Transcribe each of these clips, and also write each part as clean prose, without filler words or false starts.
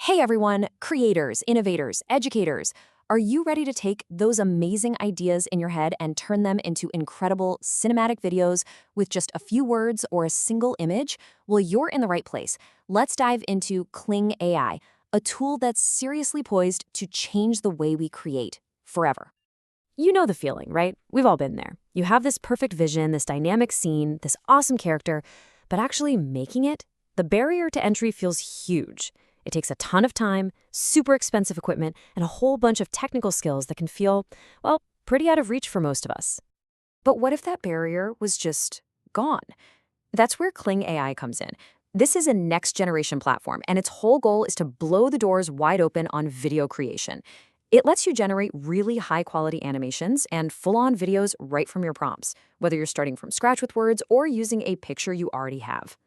Hey everyone, creators, innovators, educators. Are you ready to take those amazing ideas in your head and turn them into incredible cinematic videos with just a few words or a single image? Well, you're in the right place. Let's dive into Kling AI, a tool that's seriously poised to change the way we create forever. You know the feeling, right? We've all been there. You have this perfect vision, this dynamic scene, this awesome character, but actually making it, the barrier to entry feels huge. It takes a ton of time, super expensive equipment, and a whole bunch of technical skills that can feel, well, pretty out of reach for most of us. But what if that barrier was just gone? That's where Kling AI comes in. This is a next-generation platform, and its whole goal is to blow the doors wide open on video creation. It lets you generate really high-quality animations and full-on videos right from your prompts, whether you're starting from scratch with words or using a picture you already have.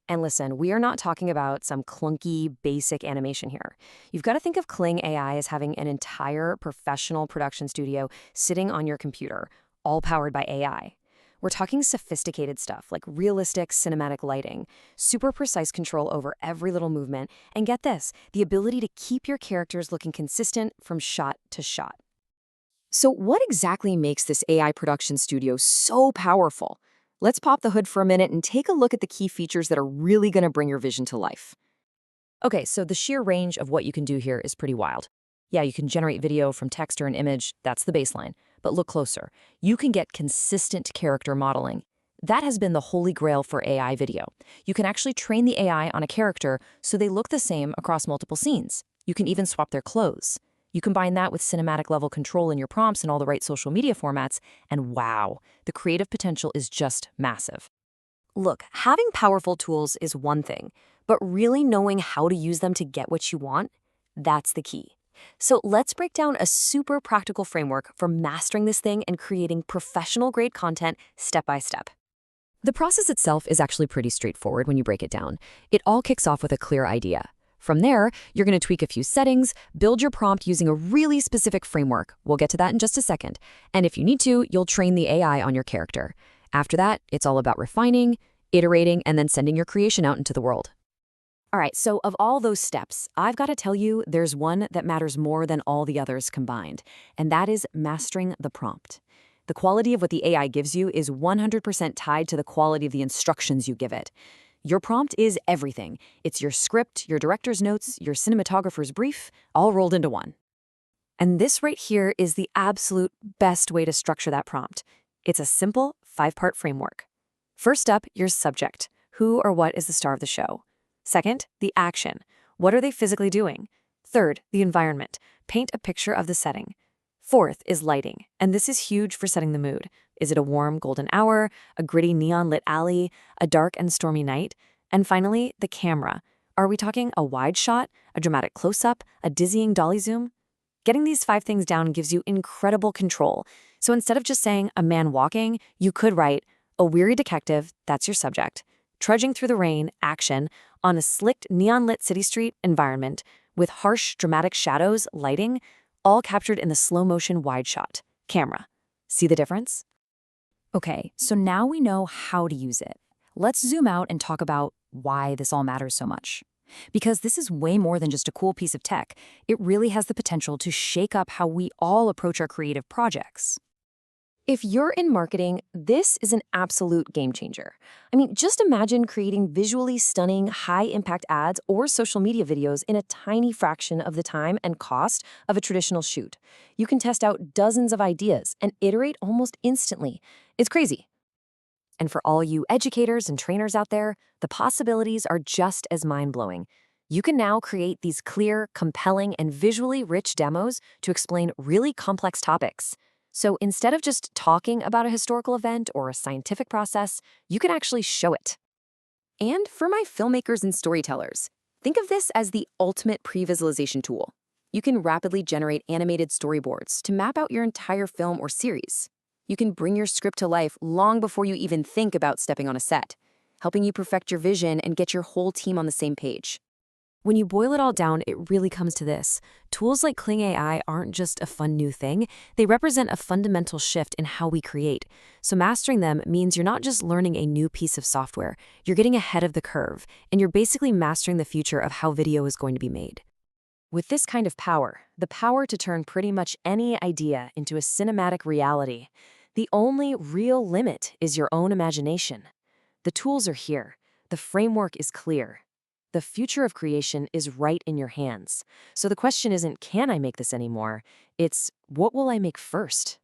And listen, we are not talking about some clunky, basic animation here. You've got to think of Kling AI as having an entire professional production studio sitting on your computer, all powered by AI. We're talking sophisticated stuff like realistic cinematic lighting, super precise control over every little movement, and get this, the ability to keep your characters looking consistent from shot to shot. So what exactly makes this AI production studio so powerful? Let's pop the hood for a minute and take a look at the key features that are really going to bring your vision to life. Okay, so the sheer range of what you can do here is pretty wild. Yeah, you can generate video from text or an image, that's the baseline. But look closer. You can get consistent character modeling. That has been the holy grail for AI video. You can actually train the AI on a character so they look the same across multiple scenes. You can even swap their clothes. You combine that with cinematic level control in your prompts and all the right social media formats, and wow, the creative potential is just massive. Look, having powerful tools is one thing, but really knowing how to use them to get what you want, that's the key. So let's break down a super practical framework for mastering this thing and creating professional-grade content step by step. The process itself is actually pretty straightforward when you break it down. It all kicks off with a clear idea. From there, you're going to tweak a few settings, build your prompt using a really specific framework. We'll get to that in just a second. And if you need to, you'll train the AI on your character. After that, it's all about refining, iterating, and then sending your creation out into the world. All right, so of all those steps, I've got to tell you there's one that matters more than all the others combined, and that is mastering the prompt. The quality of what the AI gives you is 100% tied to the quality of the instructions you give it. Your prompt is everything. It's your script, your director's notes, your cinematographer's brief, all rolled into one. And this right here is the absolute best way to structure that prompt. It's a simple 5-part framework. First up, your subject. Who or what is the star of the show? Second, the action. What are they physically doing? Third, the environment. Paint a picture of the setting. Fourth is lighting, and this is huge for setting the mood. Is it a warm golden hour, a gritty neon-lit alley, a dark and stormy night? And finally, the camera. Are we talking a wide shot, a dramatic close-up, a dizzying dolly zoom? Getting these 5 things down gives you incredible control. So instead of just saying a man walking, you could write a weary detective, that's your subject, trudging through the rain, action, on a slicked neon-lit city street environment with harsh, dramatic shadows, lighting, all captured in the slow-motion wide shot. Camera. See the difference? Okay, so now we know how to use it. Let's zoom out and talk about why this all matters so much. Because this is way more than just a cool piece of tech. It really has the potential to shake up how we all approach our creative projects. If you're in marketing, this is an absolute game changer. I mean, just imagine creating visually stunning, high-impact ads or social media videos in a tiny fraction of the time and cost of a traditional shoot. You can test out dozens of ideas and iterate almost instantly. It's crazy. And for all you educators and trainers out there, the possibilities are just as mind-blowing. You can now create these clear, compelling, and visually rich demos to explain really complex topics. So instead of just talking about a historical event or a scientific process, you can actually show it. And for my filmmakers and storytellers, think of this as the ultimate pre-visualization tool. You can rapidly generate animated storyboards to map out your entire film or series. You can bring your script to life long before you even think about stepping on a set, helping you perfect your vision and get your whole team on the same page. When you boil it all down, it really comes to this. Tools like Kling AI aren't just a fun new thing, they represent a fundamental shift in how we create. So, mastering them means you're not just learning a new piece of software, you're getting ahead of the curve, and you're basically mastering the future of how video is going to be made. With this kind of power, the power to turn pretty much any idea into a cinematic reality, the only real limit is your own imagination. The tools are here, the framework is clear. The future of creation is right in your hands. So the question isn't, can I make this anymore? It's, what will I make first?